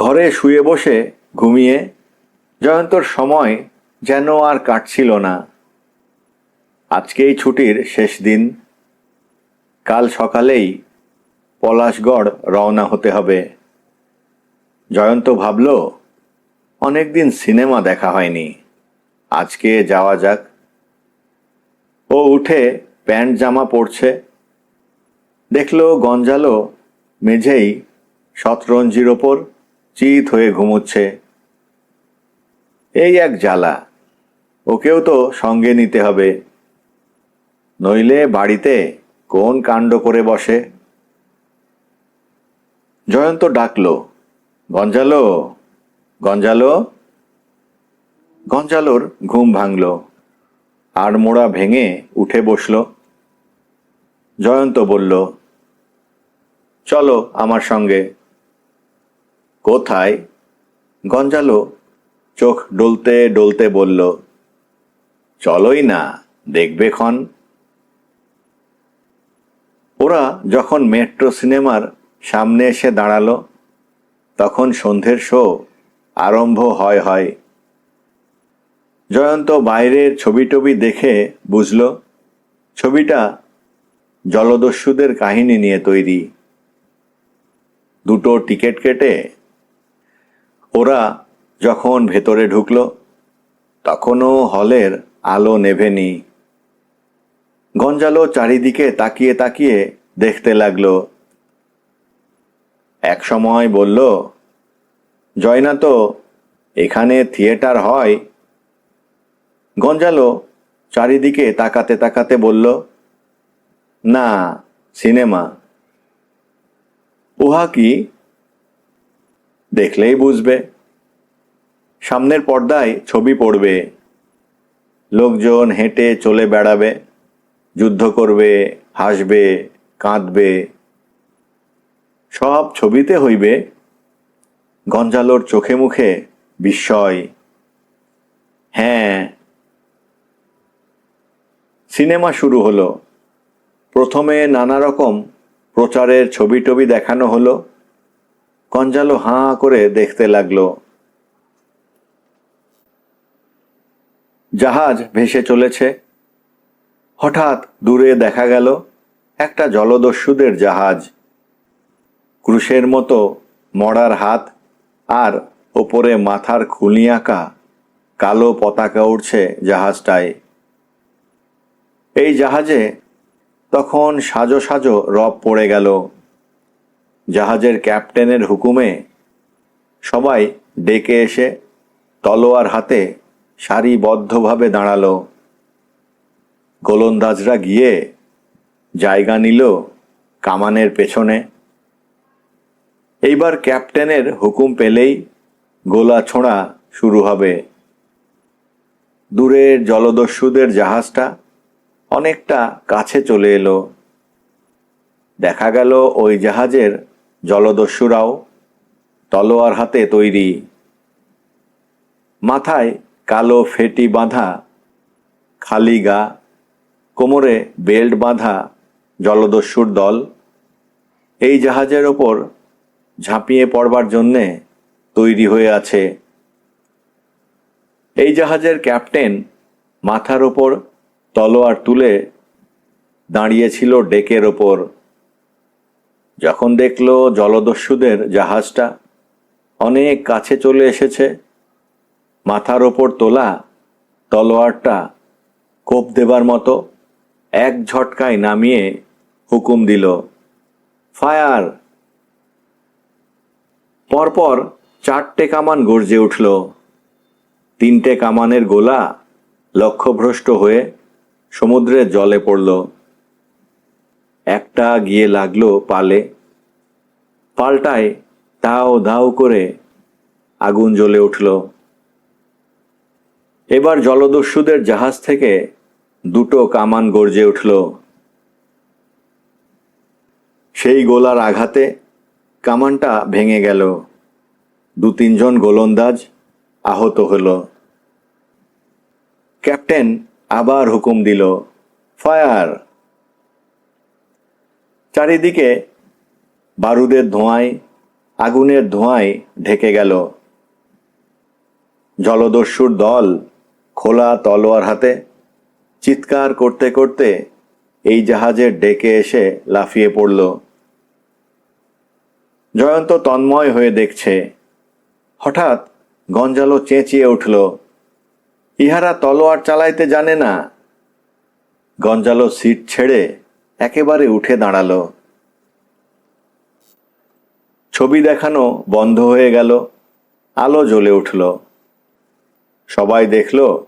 ঘরে শুয়ে বসে ঘুমিয়ে জয়ন্তর সময় যেন আর কাটছিল না। আজকেই ছুটির শেষ দিন, কাল সকালেই পলাশগড় রওনা হতে হবে। জয়ন্ত ভাবল, অনেকদিন সিনেমা দেখা হয়নি, আজকে যাওয়া যাক। ও উঠে প্যান্ট জামা পরছে, দেখল গঞ্জালো মেঝেই শতরঞ্জির ওপর চিত হয়ে ঘুমোচ্ছে। এই এক জ্বালা, ওকেও তো সঙ্গে নিতে হবে, নইলে বাড়িতে কোন কাণ্ড করে বসে। জয়ন্ত ডাকল, গঞ্জালো, গঞ্জালো। গঞ্জালোর ঘুম ভাঙল, আড়মোড়া ভেঙে উঠে বসল। জয়ন্ত বলল, চলো আমার সঙ্গে। কোথায়? গঞ্জালো চোখ ডলতে ডলতে বলল, চলোই না, দেখবে ক্ষণ। ওরা যখন মেট্রো সিনেমার সামনে এসে দাঁড়ালো, তখন সন্ধ্যের শো আরম্ভ হয়। জয়ন্ত বাইরের ছবি টবি দেখে বুঝল, ছবিটা জলদস্যুদের কাহিনী নিয়ে তৈরি। দুটো টিকিট কেটে ওরা যখন ভেতরে ঢুকল, তখনও হলের আলো নেভেনি। গঞ্জালো চারিদিকে তাকিয়ে তাকিয়ে দেখতে লাগলো। এক সময় বলল, জয়না, তো এখানে থিয়েটার হয়? গঞ্জালো চারিদিকে তাকাতে তাকাতে বলল, না, সিনেমা। উহা কি? দেখলেই বুঝবে। সামনের পর্দায় ছবি পড়বে, লোকজন হেঁটে চলে বেড়াবে, যুদ্ধ করবে, হাসবে, কাঁদবে, সব ছবিতে হইবে। গঞ্জালোর চোখে মুখে বিস্ময়। হ্যাঁ। সিনেমা শুরু হলো। প্রথমে নানা রকম প্রচারের ছবি টবি দেখানো হলো। গঞ্জালো হাঁ করে দেখতে লাগলো। জাহাজ ভেসে চলেছে। হঠাৎ দূরে দেখা গেল একটা জলদস্যুদের জাহাজ। ক্রুশের মতো মড়ার হাত, আর ওপরে মাথার খুলি আঁকা কালো পতাকা উড়ছে জাহাজটায়। এই জাহাজে তখন সাজো সাজো রব পড়ে গেল। জাহাজের ক্যাপ্টেনের হুকুমে সবাই ডেকে এসে তলোয়ার হাতে সারিবদ্ধভাবে দাঁড়ালো। গোলন্দাজরা গিয়ে জায়গা নিল কামানের পেছনে। এইবার ক্যাপ্টেনের হুকুম পেলেই গোলা ছোঁড়া শুরু হবে। দূরের জলদস্যুদের জাহাজটা অনেকটা কাছে চলে এলো। দেখা গেল ওই জাহাজের জলদস্যুরাও তলোয়ার হাতে তৈরি। মাথায় কালো ফেটি বাঁধা খালি গা, কোমরে বেল্ট বাঁধা জলদস্যুর দল এই জাহাজের ওপর ঝাঁপিয়ে পড়বার জন্যে তৈরি হয়ে আছে। এই জাহাজের ক্যাপ্টেন মাথার ওপর তলোয়ার তুলে দাঁড়িয়েছিল ডেকের ওপর। যখন দেখল জলদস্যুদের জাহাজটা অনেক কাছে চলে এসেছে, মাথার ওপর তোলা তলোয়ারটা কোপ দেবার মতো এক ঝটকায় নামিয়ে হুকুম দিল, ফায়ার! পরপর 4টে কামান গর্জে উঠল। 3টে কামানের গোলা লক্ষ্যভ্রষ্ট হয়ে সমুদ্রের জলে পড়ল। একটা গিয়ে লাগলো পালে। পাল্টায় দাও দাও করে আগুন জ্বলে উঠল। এবার জলদস্যুদের জাহাজ থেকে 2টো কামান গর্জে উঠল। সেই গোলার আঘাতে কামানটা ভেঙে গেল। 2-3 জন গোলন্দাজ আহত হল। ক্যাপ্টেন আবার হুকুম দিল, ফায়ার! চারিদিকে বারুদের ধোঁয়ায় আগুনের ধোঁয়ায় ঢেকে গেল। জলদস্যুর দল খোলা তলোয়ার হাতে চিৎকার করতে করতে এই জাহাজের ডেকে এসে লাফিয়ে পড়ল। জয়ন্ত তন্ময় হয়ে দেখছে। হঠাৎ গঞ্জালো চেঁচিয়ে উঠল, ইহারা তলোয়ার চালাইতে জানে না। গঞ্জালো সিট ছেড়ে একেবারে উঠে দাঁড়ালো। ছবি দেখানো বন্ধ হয়ে গেল। আলো জ্বলে উঠল। সবাই দেখল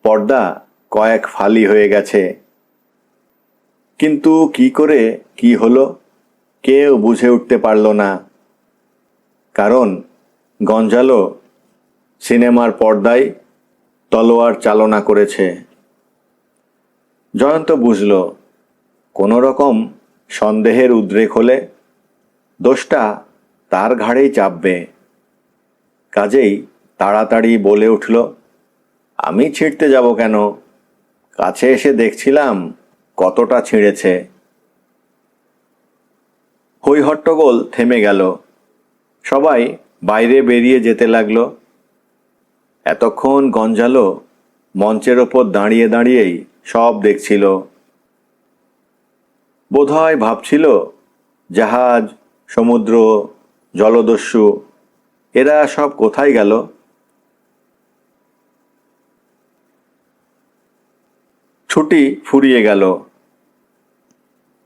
পর্দা কয়েক ফালি হয়ে গেছে। কিন্তু কি করে কি হলো কেউ বুঝে উঠতে পারল না। কারণ গঞ্জালো সিনেমার পর্দায় তলোয়ার চালনা করেছে। জয়ন্ত বুঝল কোনো রকম সন্দেহের উদ্রেক হলে দোষটা তার ঘাড়েই চাপবে। কাজেই তাড়াতাড়ি বলে উঠল, আমি ছিঁড়তে যাব কেন? কাছে এসে দেখছিলাম কতটা ছিঁড়েছে। হই হট্টগোল থেমে গেল। সবাই বাইরে বেরিয়ে যেতে লাগলো। এতক্ষণ গঞ্জালো মঞ্চের ওপর দাঁড়িয়ে দাঁড়িয়েই সব দেখছিল। বোধহয় ভাবছিল জাহাজ, সমুদ্র, জলদস্যু এরা সব কোথায় গেল। ছুটি ফুরিয়ে গেল।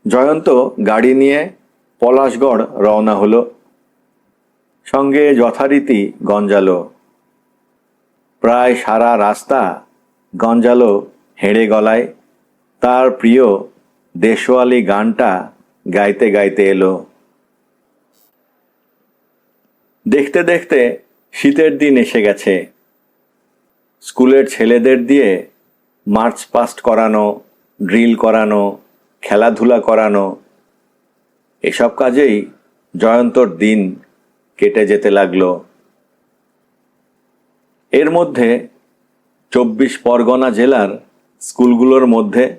জয়ন্ত গাড়ি নিয়ে পলাশগড় রওনা হলো। সঙ্গে যথারীতি গঞ্জালো। প্রায় সারা রাস্তা গঞ্জালো হেঁড়ে গলায় তার প্রিয় দেশওয়ালি গানটা গাইতে গাইতে এলো। দেখতে দেখতে শীতের দিন এসে গেছে। স্কুলের ছেলেদের দিয়ে মার্চ পাস্ট করানো, ড্রিল করানো, খেলাধুলা করানো, এসব কাজেই জয়ন্তর দিন কেটে যেতে লাগলো। এর মধ্যে 24 পরগনা জেলার স্কুলগুলোর মধ্যে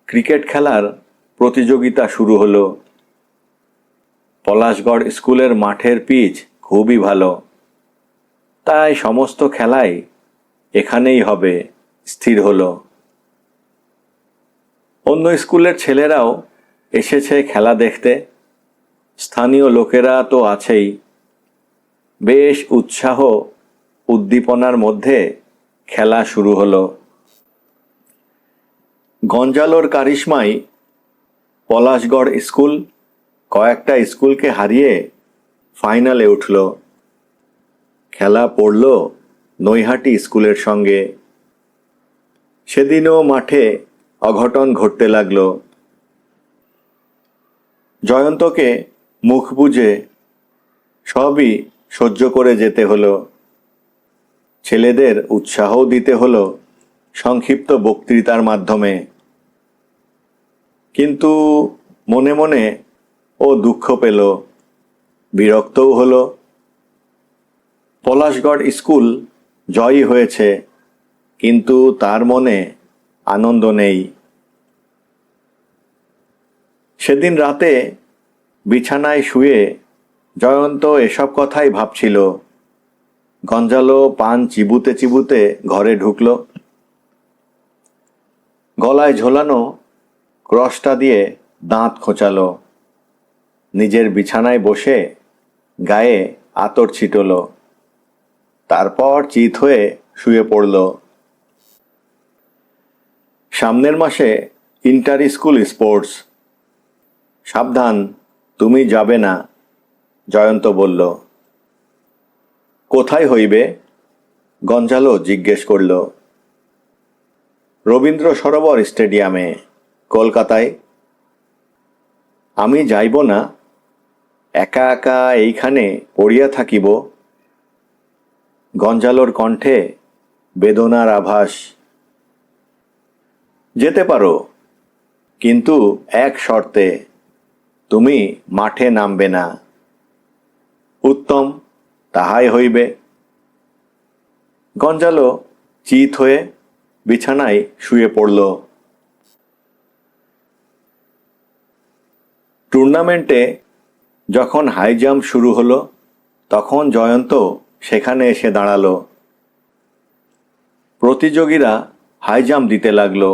ক্রিকেট খেলার প্রতিযোগিতা শুরু হলো। পলাশগড় স্কুলের মাঠের পিচ খুবই ভালো। তাই সমস্ত খেলাই এখানেই হবে স্থির হলো। অন্য স্কুলের ছেলেরাও এসেছে খেলা দেখতে। স্থানীয় লোকেরা তো আছেই। বেশ উৎসাহ উদ্দীপনার মধ্যে খেলা শুরু হলো। গঞ্জালোর কারিশমায় পলাশগড় স্কুল কয়েকটা স্কুলকে হারিয়ে ফাইনালে উঠল। খেলা পড়ল নৈহাটি স্কুলের সঙ্গে। সেদিনও মাঠে অঘটন ঘটতে লাগল। জয়ন্তকে মুখ বুজে সবই সহ্য করে যেতে হলো। ছেলেদের উৎসাহও দিতে হলো সংক্ষিপ্ত বক্তৃতার মাধ্যমে। কিন্তু মনে মনে ও দুঃখ পেল, বিরক্তও হলো। পলাশগড় স্কুল জয়ী হয়েছে, কিন্তু তার মনে আনন্দ নেই। সেদিন রাতে বিছানায় শুয়ে জয়ন্ত এসব কথাই ভাবছিল। গঞ্জালো পান চিবুতে চিবুতে ঘরে ঢুকল। গলায় ঝোলানো ক্রসটা দিয়ে দাঁত খোঁচালো। নিজের বিছানায় বসে গায়ে আতর ছিটল। তারপর চিত হয়ে শুয়ে পড়ল। সামনের মাসে ইন্টার স্কুল স্পোর্টস। সাবধান, তুমি যাবে না, জয়ন্ত বলল। কোথায় হইবে? গঞ্জালো জিজ্ঞেস করল। রবীন্দ্র সরোবর স্টেডিয়ামে, কলকাতায়। আমি যাইব না, একা একা এইখানে পড়িয়া থাকিব। গঞ্জালোর কণ্ঠে বেদনার আভাস। যেতে পারো, কিন্তু এক শর্তে, তুমি মাঠে নামবে না। উত্তম, তাহাই হইবে। গঞ্জালো চিত হয়ে বিছানায় শুয়ে পড়ল। টুর্নামেন্টে যখন হাই জাম্প শুরু হলো তখন জয়ন্ত সেখানে এসে দাঁড়ালো। প্রতিযোগীরা হাই জাম্প দিতে লাগলো।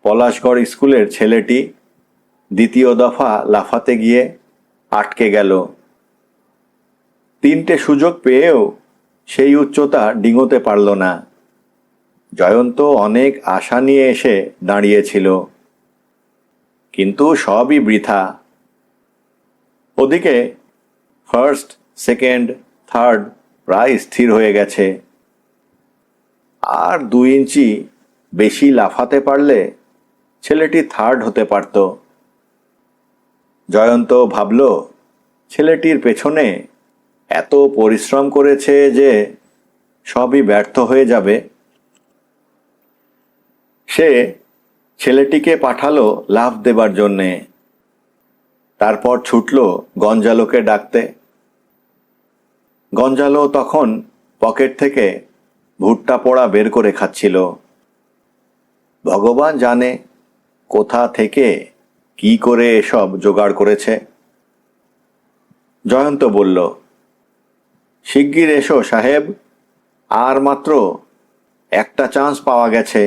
পলাশগড় স্কুলের ছেলেটি দ্বিতীয় দফা লাফাতে গিয়ে আটকে গেল। 3টে সুযোগ পেয়েও সেই উচ্চতা ডিঙোতে পারল না। জয়ন্ত অনেক আশা নিয়ে এসে দাঁড়িয়েছিল, কিন্তু সবই বৃথা। ওদিকে ফার্স্ট, সেকেন্ড, থার্ড প্রায় স্থির হয়ে গেছে। আর 2 ইঞ্চি বেশি লাফাতে পারলে ছেলেটি থার্ড হতে পারত। জয়ন্ত ভাবল, ছেলেটির পেছনে এত পরিশ্রম করেছে যে সবই ব্যর্থ হয়ে যাবে। সে ছেলেটিকে পাঠালো লাফ দেবার জন্যে। তারপর ছুটল গঞ্জালোকে ডাকতে। গঞ্জালো তখন পকেট থেকে ভুট্টা পোড়া বের করে খাচ্ছিল। ভগবান জানে কোথা থেকে কি করে এসব জোগাড় করেছে। জয়ন্ত বলল, শিগগির এসো সাহেব, আর মাত্র একটা চান্স পাওয়া গেছে।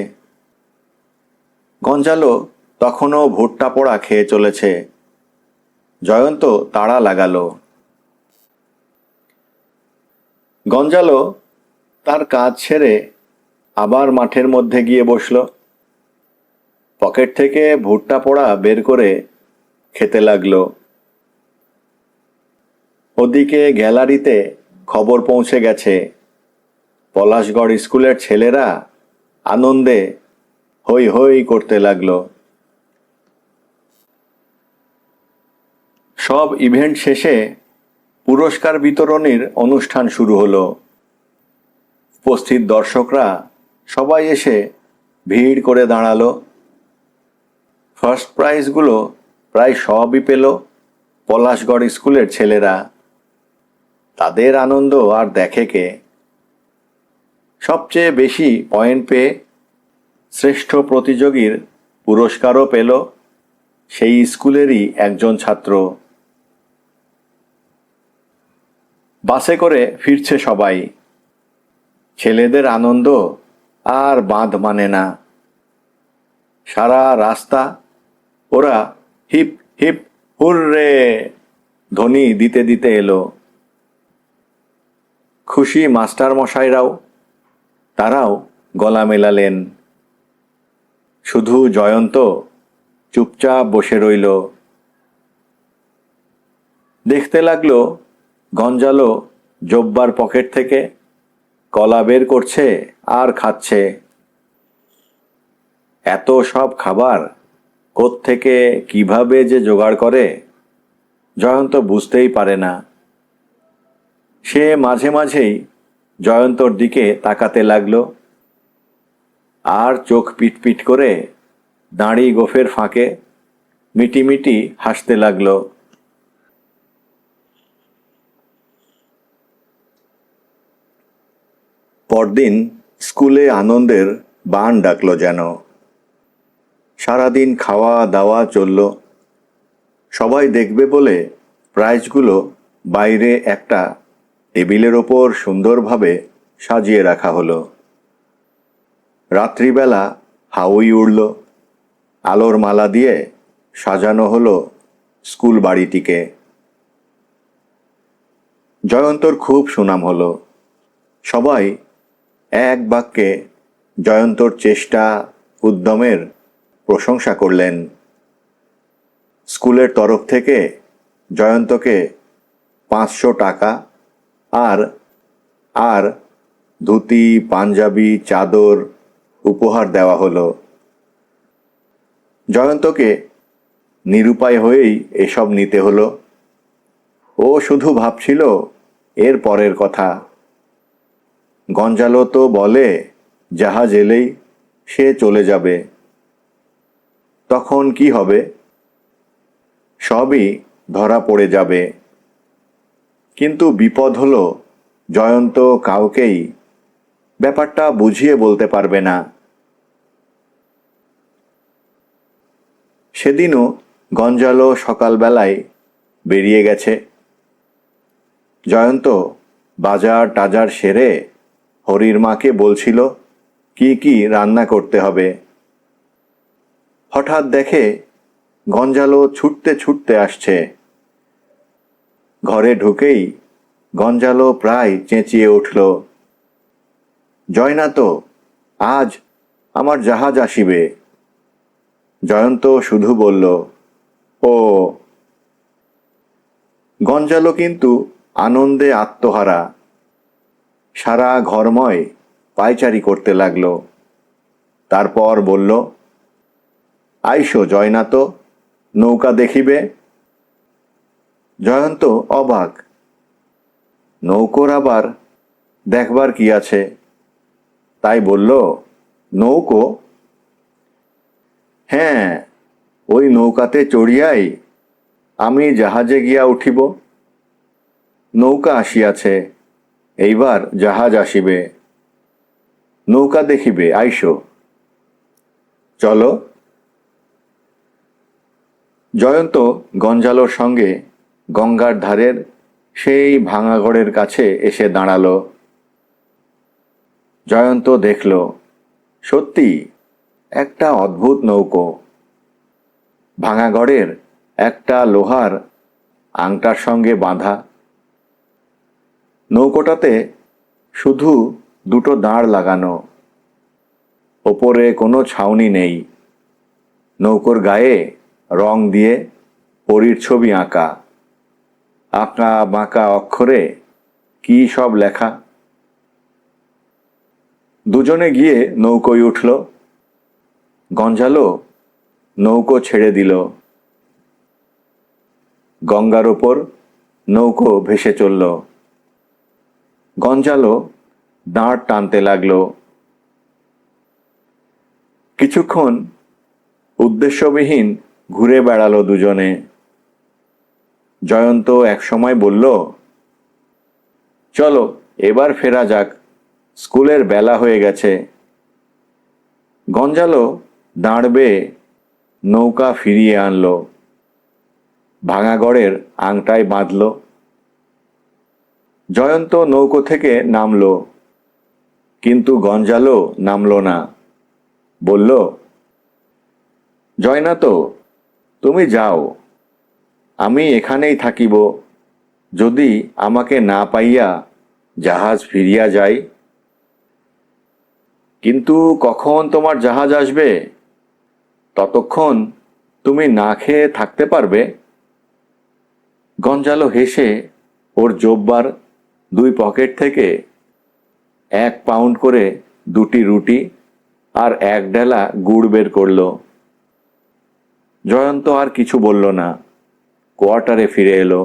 গঞ্জালো তখনও ভুট্টা পোড়া খেয়ে চলেছে। জয়ন্ত তাড়া লাগালো। গঞ্জালো তার কাজ ছেড়ে আবার মাঠের মধ্যে গিয়ে বসল। পকেট থেকে ভুট্টা পোড়া বের করে খেতে লাগলো। ওদিকে গ্যালারিতে খবর পৌঁছে গেছে। পলাশগড় স্কুলের ছেলেরা আনন্দে হৈ হৈ করতে লাগলো। সব ইভেন্ট শেষে পুরস্কার বিতরণীর অনুষ্ঠান শুরু হলো। উপস্থিত দর্শকরা সবাই এসে ভিড় করে দাঁড়ালো। ফার্স্ট প্রাইজগুলো প্রায় সবই পেল পলাশগড় স্কুলের ছেলেরা। তাদের আনন্দ আর দেখে কে। সবচেয়ে বেশি পয়েন্ট পেয়ে শ্রেষ্ঠ প্রতিযোগীর পুরস্কারও পেল সেই স্কুলেরই একজন ছাত্র। বাসে করে ফিরছে সবাই। ছেলেদের আনন্দ আর বাঁধ মানে না। সারা রাস্তা ওরা হিপ হিপ হুররে ধ্বনি দিতে দিতে এলো। খুশি মাস্টার মশাইরাও, তারাও গলা মেলালেন। শুধু জয়ন্ত চুপচাপ বসে রইল। দেখতে লাগলো গঞ্জালো জব্বার পকেট থেকে কলা বের করছে আর খাচ্ছে। এত সব খাবার কোত্থেকে কিভাবে যে জোগাড় করে জয়ন্ত বুঝতেই পারে না। সে মাঝে মাঝেই জয়ন্তর দিকে তাকাতে লাগলো, আর চোখ পিটপিট করে দাঁড়ি গোফের ফাঁকে মিটিমিটি হাসতে লাগলো। পরদিন স্কুলে আনন্দের বান ডাকলো যেন। সারাদিন খাওয়া দাওয়া চলল। সবাই দেখবে বলে প্রাইজগুলো বাইরে একটা টেবিলের ওপর সুন্দরভাবে সাজিয়ে রাখা হলো। রাত্রিবেলা হাউই উড়ল। আলোর মালা দিয়ে সাজানো হলো স্কুল বাড়িটিকে। জয়ন্তর খুব সুনাম হলো। সবাই এক বাক্যে জয়ন্তর চেষ্টা উদ্যমের প্রশংসা করলেন। স্কুলের তরফ থেকে জয়ন্তকে 500 টাকা আর আর ধুতি, পাঞ্জাবি, চাদর উপহার দেওয়া হলো। জয়ন্তকে নিরুপায় হয়েই এসব নিতে হলো। ও শুধু ভাবছিল এর পরের কথা। গঞ্জালো তো বলে জাহাজ এলেই সে চলে যাবে। তখন কি হবে? সবই ধরা পড়ে যাবে। কিন্তু বিপদ হলো জয়ন্ত কাউকেই ব্যাপারটা বুঝিয়ে বলতে পারবে না। সেদিনও গঞ্জালো সকালবেলায় বেরিয়ে গেছে। জয়ন্ত বাজার টাজার সেরে হরির মাকে বলছিল কি কি রান্না করতে হবে। হঠাৎ দেখে গঞ্জালো ছুটতে ছুটতে আসছে। ঘরে ঢুকেই গঞ্জালো প্রায় চেঁচিয়ে উঠল, জয়নাত, আজ আমার জাহাজ আসিবে। জয়ন্ত শুধু বলল, ও। গঞ্জালো কিন্তু আনন্দে আত্মহারা। সারা ঘরময় পায়চারি করতে লাগলো। তারপর বলল, আইসো জয়নাত, নৌকা দেখিবে। জয়ন্ত অবাক। নৌকোর আবার দেখবার কি আছে? তাই বলল, নৌকো? হ্যাঁ, ওই নৌকাতে চড়িয়াই আমি জাহাজে গিয়া উঠিব। নৌকা আসিয়াছে, এইবার জাহাজ আসিবে। নৌকা দেখিবে, আইসো। চলো। জয়ন্ত গঞ্জালোর সঙ্গে গঙ্গার ধারের সেই ভাঙাগড়ের কাছে এসে দাঁড়ালো। জয়ন্ত দেখল, সত্যি একটা অদ্ভুত নৌকো। ভাঙাগড়ের একটা লোহার আংটার সঙ্গে বাঁধা। নৌকোটাতে শুধু দুটো দাঁড় লাগানো। ওপরে কোনো ছাউনি নেই। নৌকোর গায়ে রং দিয়ে পরীর ছবি আঁকা। আঁকা বাঁকা অক্ষরে কি সব লেখা। দুজনে গিয়ে নৌকোয় উঠল। গঞ্জালো নৌকো ছেড়ে দিল। গঙ্গার ওপর নৌকো ভেসে চলল। গঞ্জালো দাঁড় টানতে লাগলো। কিছুক্ষণ উদ্দেশ্যবিহীন ঘুরে বেড়ালো দুজনে। জয়ন্ত একসময় বলল, চলো এবার ফেরা যাক, স্কুলের বেলা হয়ে গেছে। গঞ্জালো দাঁড় বেয়ে নৌকা ফিরিয়ে আনলো। ভাঙাগড়ের আংটায় বাঁধল। জয়ন্ত নৌকো থেকে নামলো, কিন্তু গঞ্জালো নামলো না। বলল, জয়নাত, তুমি যাও, আমি এখানেই থাকিব, যদি আমাকে না পাইয়া জাহাজ ফিরিয়া যায়। কিন্তু কখন তোমার জাহাজ আসবে? ততক্ষণ তুমি না খেয়ে থাকতে পারবে? গঞ্জালো হেসে ওর জোব্বার 2 পকেট থেকে 1 পাউন্ড করে 2টি রুটি আর 1 ডেলা গুড় বের করল। জয়ন্ত আর কিছু বলল না, কোয়ার্টারে ফিরে এলো।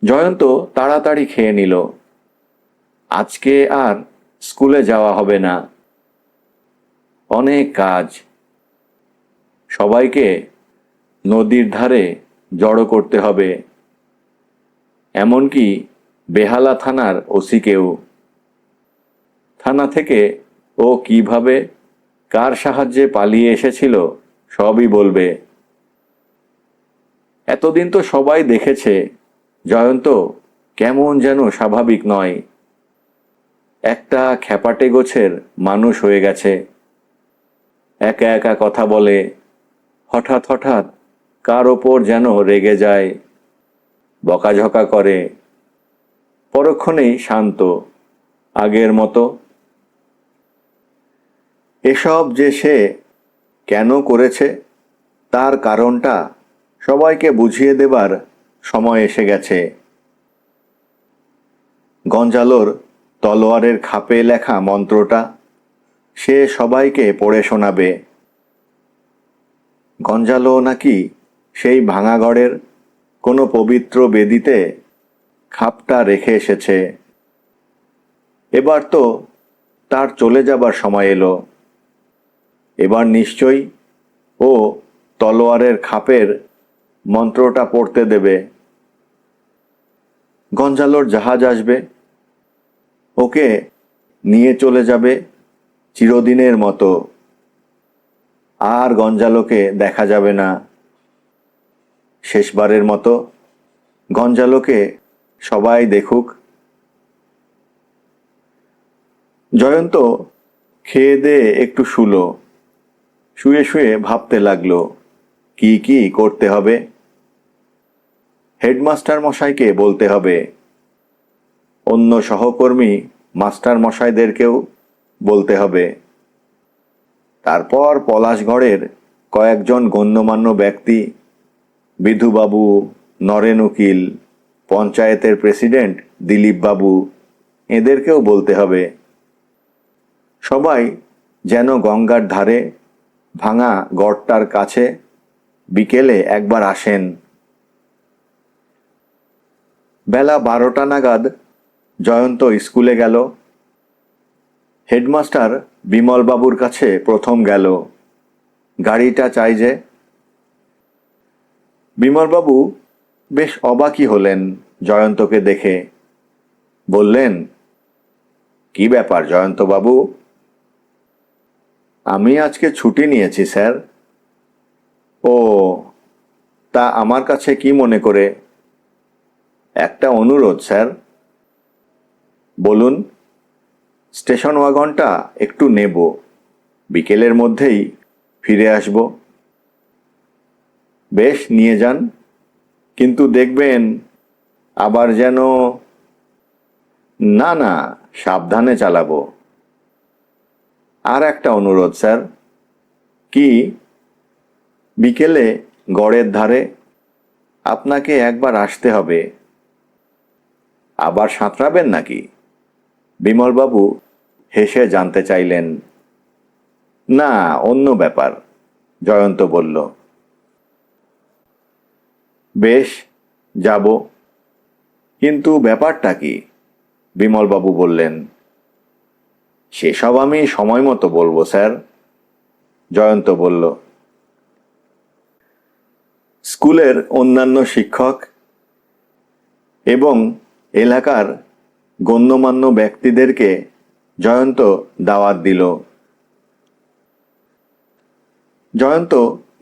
জয়ন্ত তাড়াতাড়ি খেয়ে নিল। আজকে আর স্কুলে যাওয়া হবে না। অনেক কাজ। সবাইকে নদীর ধারে জড়ো করতে হবে, এমনকি বেহালা থানার ওসিকেও। থানা থেকে ও কিভাবে কার সাহায্যে পালিয়ে এসেছিল সবই বলবে। এতদিন তো সবাই দেখেছে জয়ন্ত কেমন যেন স্বাভাবিক নয়। একটা খ্যাপাটে গোছের মানুষ হয়ে গেছে। একা একা কথা বলে, হঠাৎ হঠাৎ কার ওপর যেন রেগে যায়, বকাঝকা করে। পরক্ষণেই শান্ত, আগের মতো। এসব যে সে কেন করেছে তার কারণটা সবাইকে বুঝিয়ে দেবার সময় এসে গেছে। গঞ্জালোর তলোয়ারের খাপে লেখা মন্ত্রটা সে সবাইকে পড়ে শোনাবে। গঞ্জালো নাকি সেই ভাঙাগড়ের কোনো পবিত্র বেদিতে খাপটা রেখে এসেছে। এবার তো তার চলে যাবার সময় এলো। এবার নিশ্চয়ই ও তলোয়ারের খাপের মন্ত্রটা পড়তে দেবে। গঞ্জালোর জাহাজ আসবে, ওকে নিয়ে চলে যাবে চিরদিনের মতো। আর গঞ্জালোকে দেখা যাবে না। শেষবারের মতো গঞ্জালোকে সবাই দেখুক। জয়ন্ত খেয়ে দিয়ে একটু শুলো। শুয়ে শুয়ে ভাবতে লাগলো কি কি করতে হবে। হেডমাস্টার মশাইকে বলতে হবে, অন্য সহকর্মী মাস্টার মশাইদেরকেও বলতে হবে। তারপর পলাশগড়ের কয়েকজন গণ্যমান্য ব্যক্তি, বিধুবাবু, নরেন উকিল, পঞ্চায়েতের প্রেসিডেন্ট দিলীপবাবু, এদেরকেও বলতে হবে। সবাই যেন গঙ্গার ধারে ভাঙা গড়টার কাছে বিকেলে একবার আসেন। বেলা 12টা নাগাদ জয়ন্ত স্কুলে গেল। হেডমাস্টার বিমলবাবুর কাছে প্রথম গেল। গাড়িটা চাই যে। বিমলবাবু বেশ অবাকই হলেন জয়ন্তকে দেখে। বললেন, কি ব্যাপার জয়ন্তবাবু? আমি আজকে ছুটি নিয়েছি স্যার। ও, তা আমার কাছে কি মনে করে? একটা অনুরোধ স্যার। বলুন। স্টেশন ওয়াগনটা একটু নেব, বিকেলের মধ্যেই ফিরে আসব। বেশ, নিয়ে যান, কিন্তু দেখবেন আবার যেন। না না, সাবধানে চালাবো। আর একটা অনুরোধ স্যার। কি? বিকেলে গড়ের ধারে আপনাকে একবার আসতে হবে। আবার সাঁতরাবেন নাকি? বিমলবাবু হেসে জানতে চাইলেন। না, অন্য ব্যাপার, জয়ন্ত বলল। বেশ, যাব, কিন্তু ব্যাপারটা কি? বিমলবাবু বললেন। সেসব আমি সময় মতো বলবো স্যার, জয়ন্ত বলল। স্কুলের অন্যান্য শিক্ষক এবং এলাকার গণ্যমান্য ব্যক্তিদেরকে জয়ন্ত দাওয়াত দিল। জয়ন্ত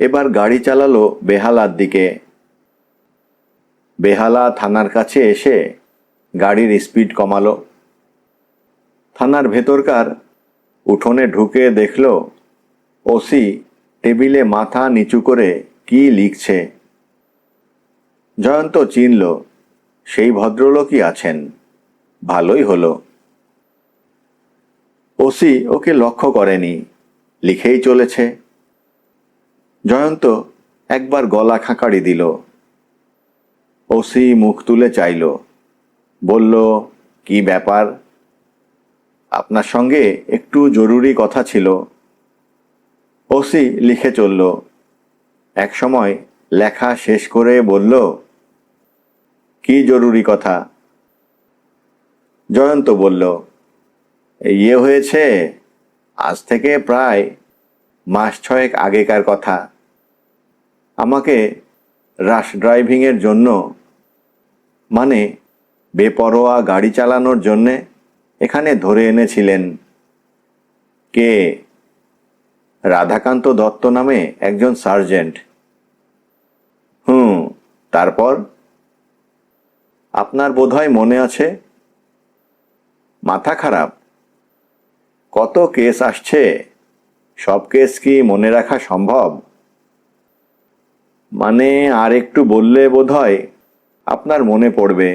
এবার গাড়ি চালালো বেহালার দিকে। বেহালা থানার কাছে এসে গাড়ির স্পিড কমালো। থানার ভেতরকার উঠোনে ঢুকে দেখল ওসি টেবিলে মাথা নিচু করে কি লিখছে। জয়ন্ত চিনল সেই ভদ্রলোকই আছেন। ভালোই হলো। ওসি ওকে লক্ষ্য করেনি, লিখেই চলেছে। জয়ন্ত একবার গলা খাঁকারি দিল। ওসি মুখ তুলে চাইল। বলল, কি ব্যাপার? আপনার সঙ্গে একটু জরুরি কথা ছিল। ওসি লিখে চলল। এক সময় লেখা শেষ করে বলল, কি জরুরি কথা? জয়ন্ত বলল, ইয়ে হয়েছে, আজ থেকে প্রায় মাস 6 আগেকার কথা। আমাকে রাশ ড্রাইভিংয়ের জন্য, মানে বেপরোয়া গাড়ি চালানোর জন্যে এখানে ধরে এনেছিলেন। কে? রাধাকান্ত দত্ত নামে একজন সার্জেন্ট। তারপর? আপনার বোধহয় মনে আছে। মাথা খারাপ? কত কেস আসছে, সব কেস কি মনে রাখা সম্ভব? মানে আর একটু বললে বোধহয় আপনার মনে পড়বে,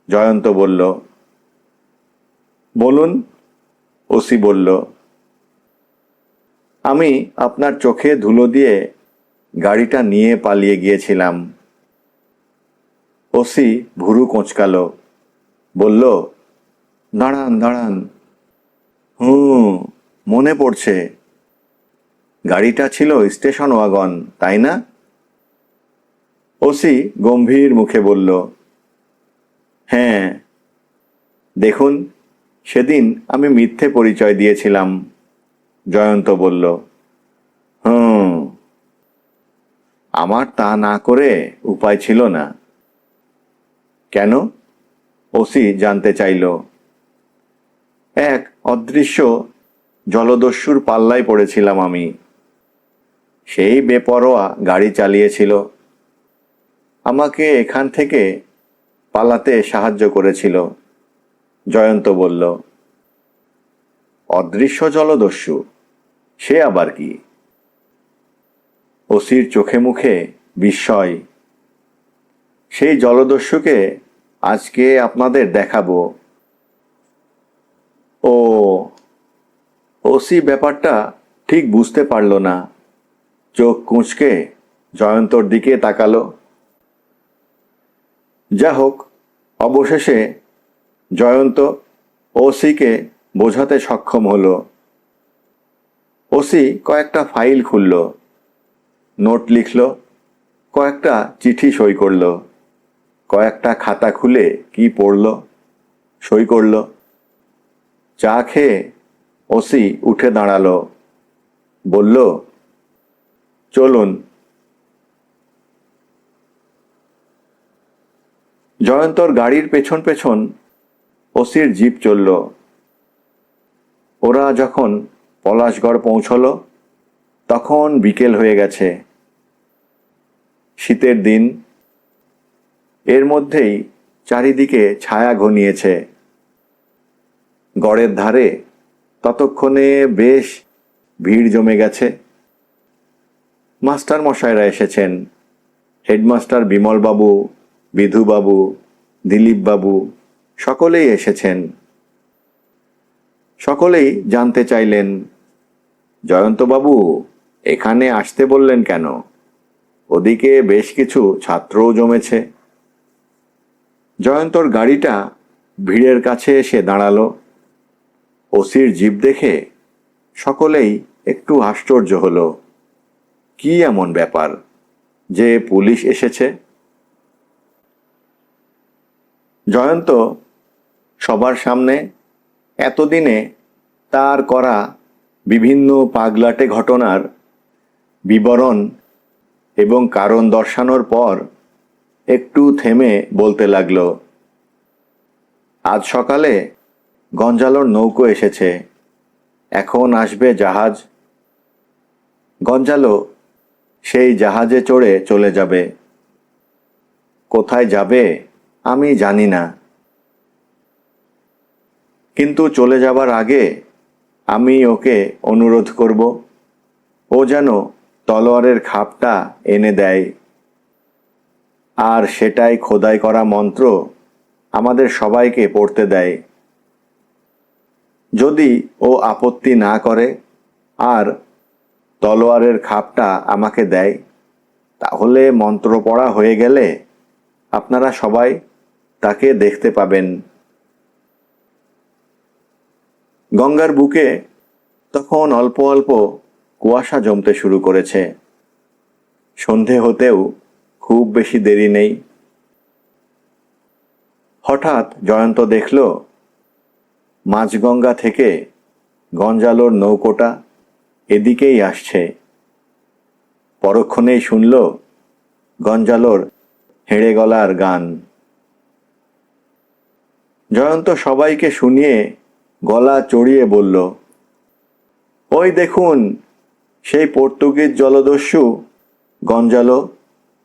জয়ন্ত বলল। বলুন, ওসি বলল। আমি আপনার চোখে ধুলো দিয়ে গাড়িটা নিয়ে পালিয়ে গিয়েছিলাম। ওসি ভুরু কোঁচকালো। বলল, দাঁড়ান দাঁড়ান। মনে পড়ছে। গাড়িটা ছিল স্টেশন ওয়াগন, তাই না? ওসি গম্ভীর মুখে বলল, হ্যাঁ। দেখুন, সেদিন আমি মিথ্যে পরিচয় দিয়েছিলাম, জয়ন্ত বলল। আমার তা না করে উপায় ছিল না। কেন? ওসি জানতে চাইল। এক অদৃশ্য জলদস্যুর পাল্লায় পড়েছিলাম আমি। সেই বেপরোয়া গাড়ি চালিয়েছিল। আমাকে এখান থেকে পালাতে সাহায্য করেছিল। জয়ন্ত বলল। অদৃশ্য জলদস্যু? সে আবার কি? ওসির চোখে মুখে বিস্ময়। সেই জলদস্যুকে আজকে আপনাদের দেখাবো। ও, ওসি ব্যাপারটা ঠিক বুঝতে পারল না। চোখ কুঁচকে জয়ন্তর দিকে তাকালো। যা হোক, অবশেষে জয়ন্ত ওসিকে বোঝাতে সক্ষম হলো। ওসি কয়েকটা ফাইল খুলল, নোট লিখল, কয়েকটা চিঠি সই করল, কয়েকটা খাতা খুলে কি পড়ল, সই করল। চা খেয়ে ওসি উঠে দাঁড়ালো, বলল, চলুন। জয়ন্তর গাড়ির পেছন পেছন ওসির জিপ চলল। ওরা যখন পলাশগড় পৌঁছল তখন বিকেল হয়ে গেছে। শীতের দিন, এর মধ্যেই চারিদিকে ছায়া ঘনিয়েছে। গড়ের ধারে ততক্ষণে বেশ ভিড় জমে গেছে। মাস্টার মশাইরা এসেছেন। হেডমাস্টার বিমলবাবু, বিধুবাবু, দিলীপবাবু সকলেই এসেছেন। সকলেই জানতে চাইলেন, জয়ন্তবাবু এখানে আসতে বললেন কেন? ওদিকে বেশ কিছু ছাত্রও জমেছে। জয়ন্তর গাড়িটা ভিড়ের কাছে এসে দাঁড়ালো। ওসির জিপ দেখে সকলেই একটু আশ্চর্য হলো। কি এমন ব্যাপার যে পুলিশ এসেছে? জয়ন্ত সবার সামনে এতদিনে তার করা বিভিন্ন পাগলাটে ঘটনার বিবরণ এবং কারণ দর্শানোর পর একটু থেমে বলতে লাগলো। আজ সকালে গঞ্জালোর নৌকো এসেছে, এখন আসবে জাহাজ। গঞ্জালো সেই জাহাজে চড়ে চলে যাবে। কোথায় যাবে আমি জানি না, কিন্তু চলে যাবার আগে আমি ওকে অনুরোধ করব ও যেন তলোয়ারের খাপটা এনে দেয়, আর সেটাই খোদাই করা মন্ত্র আমাদের সবাইকে পড়তে দেয়। যদি ও আপত্তি না করে আর তলোয়ারের খাপটা আমাকে দেয়, তাহলে মন্ত্র পড়া হয়ে গেলে আপনারা সবাই তাকে দেখতে পাবেন। গঙ্গার বুকে তখন অল্প অল্প কুয়াশা জমতে শুরু করেছে। সন্ধে হতেও খুব বেশি দেরি নেই। হঠাৎ জয়ন্ত দেখল মাঝগঙ্গা থেকে গঞ্জালোর নৌকোটা এদিকেই আসছে। পরক্ষণেই শুনল গঞ্জালোর হেঁড়ে গলার গান। জয়ন্ত সবাইকে শুনিয়ে গলা চড়িয়ে বলল, ওই দেখুন, সেই পর্তুগিজ জলদস্যু গঞ্জালো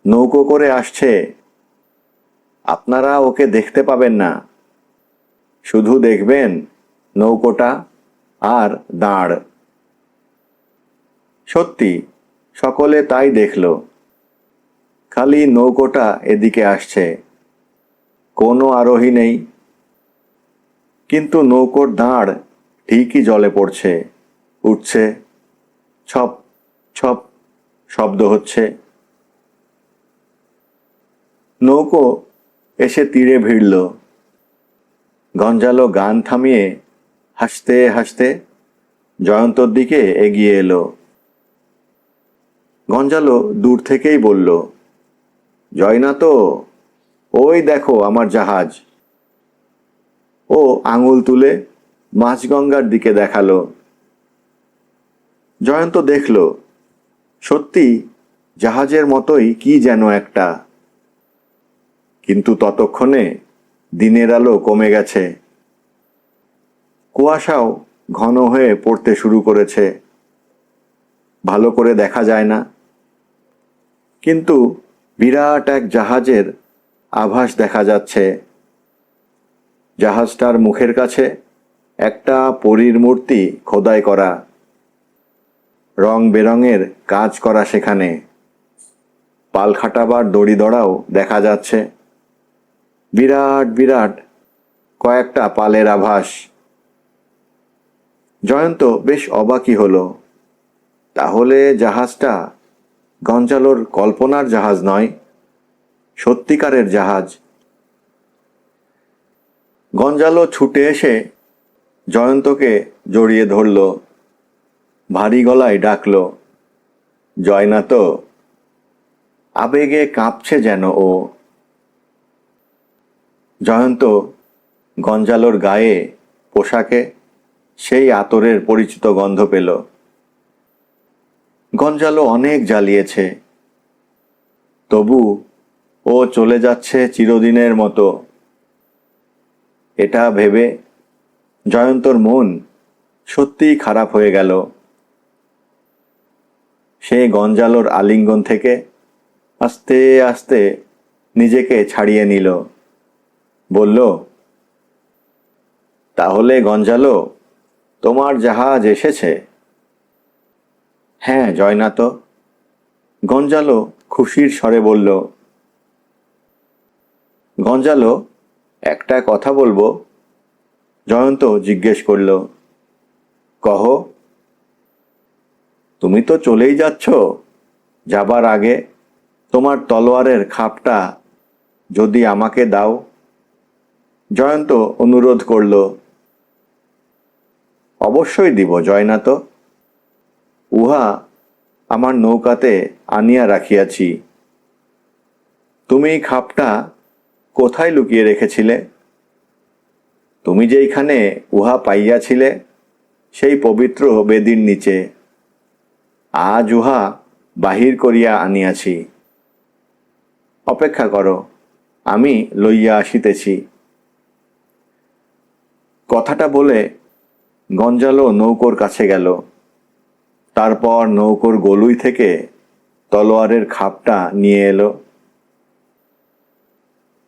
নৌকো করে আসছে। আপনারা ওকে দেখতে পাবেন না, শুধু দেখবেন নৌকোটা আর দাঁড়। সত্যি সকলে তাই দেখল। খালি নৌকোটা এদিকে আসছে, কোনো আরোহী নেই, কিন্তু নৌকোর দাঁড় ঠিকই জলে পড়ছে, উঠছে, ছপ ছপ শব্দ হচ্ছে। নৌকো এসে তীরে ভিড়ল। গঞ্জালো গান থামিয়ে হাসতে হাসতে জয়ন্তর দিকে এগিয়ে এলো। গঞ্জালো দূর থেকেই বলল, জয়না তো, ওই দেখো আমার জাহাজ। ও আঙুল তুলে মাঝগঙ্গার দিকে দেখালো। জয়ন্ত দেখল, সত্যি জাহাজের মতোই কি যেন একটা। কিন্তু ততক্ষণে দিনের আলো কমে গেছে। কুয়াশাও ঘন হয়ে পড়তে শুরু করেছে। ভালো করে দেখা যায় না, কিন্তু বিরাট এক জাহাজের আভাস দেখা যাচ্ছে। জাহাজটার মুখের কাছে একটা পরীর মূর্তি খোদাই করা, রং বেরঙের কাজ করা। সেখানে পাল খাটাবার দড়িদড়াও দেখা যাচ্ছে, বিরাট বিরাট কয়েকটা পালের আভাস। জয়ন্ত বেশ অবাকই হলো। তাহলে জাহাজটা গঞ্জালোর কল্পনার জাহাজ নয়, সত্যিকারের জাহাজ। গঞ্জালো ছুটে এসে জয়ন্তকে জড়িয়ে ধরল, ভারী গলায় ডাকল, জয়নাথ। আবেগে কাঁপছে যেন ও। জয়ন্ত গঞ্জালোর গায়ে, পোশাকে সেই আতরের পরিচিত গন্ধ পেল। গঞ্জালো অনেক জ্বালিয়েছে, তবু ও চলে যাচ্ছে চিরদিনের মতো। এটা ভেবে জয়ন্তর মন সত্যিই খারাপ হয়ে গেল। সে গঞ্জালোর আলিঙ্গন থেকে আস্তে আস্তে নিজেকে ছাড়িয়ে নিল। বলল, তাহলে গঞ্জালো, তোমার জাহাজ এসেছে? হ্যাঁ জয়নাথ, গঞ্জালো খুশির স্বরে বলল। গঞ্জালো, একটা কথা বলবো? জয়ন্ত জিজ্ঞেস করল। কহ। তুমি তো চলেই যাচ্ছ, যাবার আগে তোমার তলোয়ারের খাপটা যদি আমাকে দাও। জয়ন্ত অনুরোধ করল। অবশ্যই দিব জয়নাথ, উহা আমার নৌকাতে আনিয়া রাখিয়াছি। তুমি খাপটা কোথায় লুকিয়ে রেখেছিলে? তুমি যেইখানে উহা পাইয়াছিলে সেই পবিত্র বেদির নিচে। আজ উহা বাহির করিয়া আনিয়াছি। অপেক্ষা করো, আমি লইয়া আসিতেছি। কথাটা বলে গঞ্জালো নৌকোর কাছে গেল। তারপর নৌকোর গলুই থেকে তলোয়ারের খাপটা নিয়ে এলো।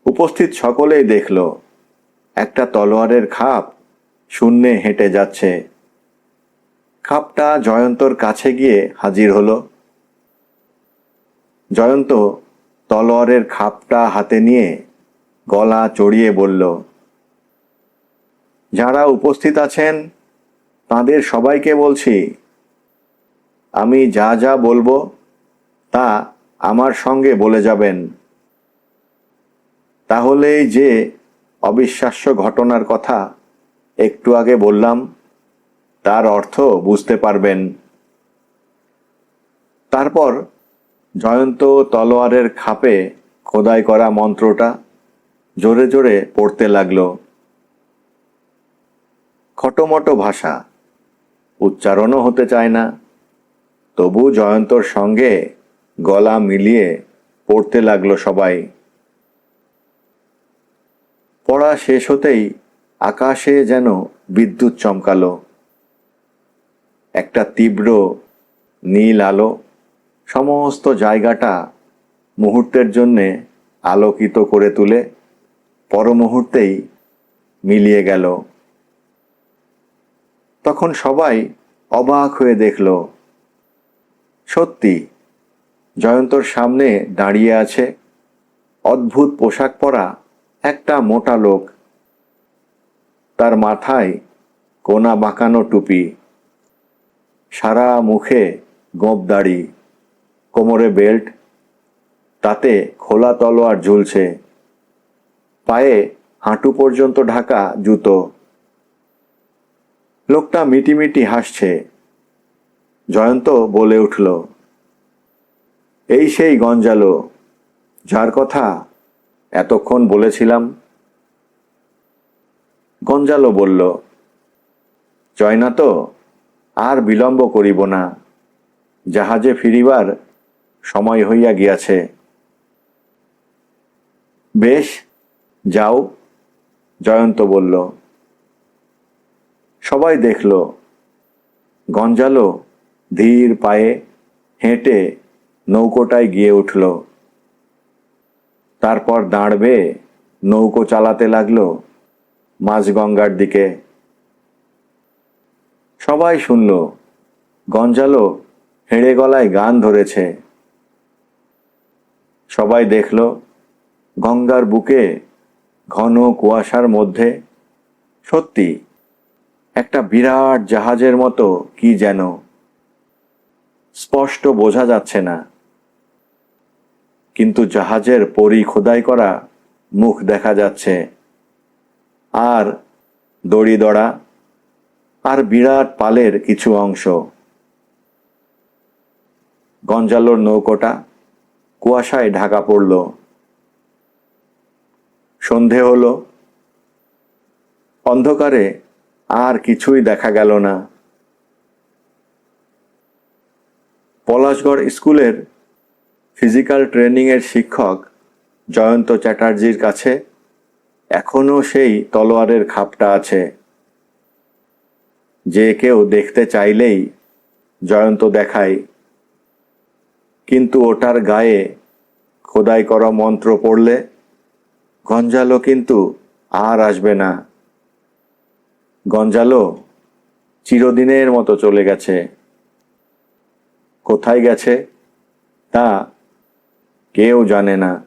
উপস্থিত সকলেই দেখল একটা তলোয়ারের খাপ শূন্যে হেঁটে যাচ্ছে। খাপটা জয়ন্তর কাছে গিয়ে হাজির হলো। জয়ন্ত তলোয়ারের খাপটা হাতে নিয়ে গলা চড়িয়ে বলল, যারা উপস্থিত আছেন তাদের সবাইকে বলছি, আমি যা যা বলবো তা আমার সঙ্গে বলে যাবেন। তাহলেই যে অবিশ্বাস্য ঘটনার কথা একটু আগে বললাম তার অর্থ বুঝতে পারবেন। তারপর জয়ন্ত তলোয়ারের খাপে খোদাই করা মন্ত্রটা জোরে জোরে পড়তে লাগল। খটোমটো ভাষা, উচ্চারণও হতে চায় না, তবু জয়ন্তর সঙ্গে গলা মিলিয়ে পড়তে লাগলো সবাই। পড়া শেষ হতেই আকাশে যেন বিদ্যুৎ চমকালো। একটা তীব্র নীল আলো সমস্ত জায়গাটা মুহূর্তের জন্যে আলোকিত করে তুলে পর মুহূর্তেই মিলিয়ে গেল। তখন সবাই অবাক হয়ে দেখল, সত্যি জয়ন্তর সামনে দাঁড়িয়ে আছে অদ্ভুত পোশাক পরা একটা মোটা লোক। তার মাথায় কোনা বাঁকানো টুপি, সারা মুখে গোঁপ দাড়ি, কোমরে বেল্ট, তাতে খোলা তলোয়ার ঝুলছে, পায়ে হাঁটু পর্যন্ত ঢাকা জুতো। লোকটা মিটিমিটি হাসছে। জয়ন্ত বলে উঠল, এই সেই গঞ্জালো, যার কথা এতক্ষণ বলেছিলাম। গঞ্জালো বলল, জয়নাথ, আর বিলম্ব করিব না, জাহাজে ফিরিবার সময় হইয়া গিয়াছে। বেশ, যাও, জয়ন্ত বলল। সবাই দেখল গঞ্জালো ধীর পায়ে হেঁটে নৌকোটায় গিয়ে উঠল। তারপর দাঁড়বে নৌকো চালাতে লাগলো মাঝগঙ্গার দিকে। সবাই শুনল গঞ্জালো হেঁড়ে গলায় গান ধরেছে। সবাই দেখল গঙ্গার বুকে ঘন কুয়াশার মধ্যে সত্যি একটা বিরাট জাহাজের মতো কি যেন, স্পষ্ট বোঝা যাচ্ছে না, কিন্তু জাহাজের পরি খোদাই করা মুখ দেখা যাচ্ছে, আর দড়ি-দড়া, আর বিরাট পালের কিছু অংশ। গঞ্জালোর নৌকোটা কুয়াশায় ঢাকা পড়ল। সন্ধে হলো। অন্ধকারে আর কিছুই দেখা গেল না। পলাশগড় স্কুলের ফিজিক্যাল ট্রেনিংয়ের শিক্ষক জয়ন্ত চ্যাটার্জির কাছে এখনও সেই তলোয়ারের খাপটা আছে। যে কেউ দেখতে চাইলেই জয়ন্ত দেখায়, কিন্তু ওটার গায়ে খোদাই করা মন্ত্র পড়লে গঞ্জালো কিন্তু আর আসবে না। গঞ্জালো চিরদিনের মতো চলে গেছে। কোথায় গেছে তা কেউ জানে না।